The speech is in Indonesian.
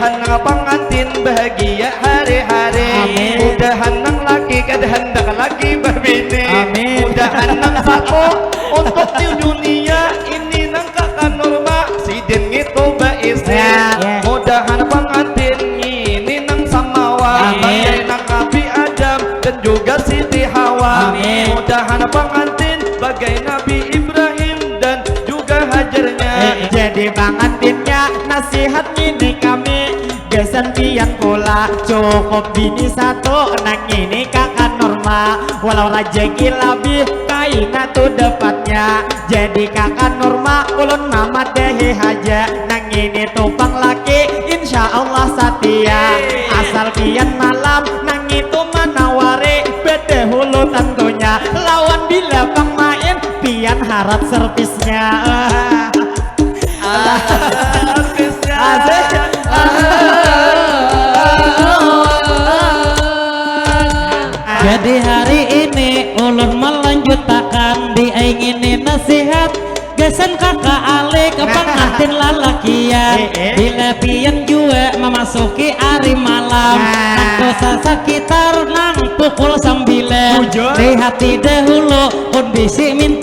mudahan nang pangantin bahagia hari-hari. Mudahan nang laki kada hendak lagi berbini. Mudahan nang satu untuk di dunia ini nang kakak Norma sidin itu baisi. Mudahan pangantin ini nang samawa bagai nang Nabi Adam dan juga Siti Hawa. Mudahan pengantin bagai Nabi Ibrahim dan juga Hajarnya. Jadi pengantinnya nasihat ini kami gesan pian pula cukup bini satu nang ini kakak Norma walau rezeki lebih kaina tuh dapatnya. Jadi kakak Norma ulun mama dehi haja nang ini tumpang laki insya Allah setia. Asal pian malam nang itu menawari bete hulu tentunya lawan bila pemain pian harap servisnya. Jadi hari ini ulun melanjutkan diingini nasihat gesan kakak Ali ke pengantin lalakian. Bila pian juga memasuki hari malam nang sekitar nang pukul 9 di hati dahulu kondisi minta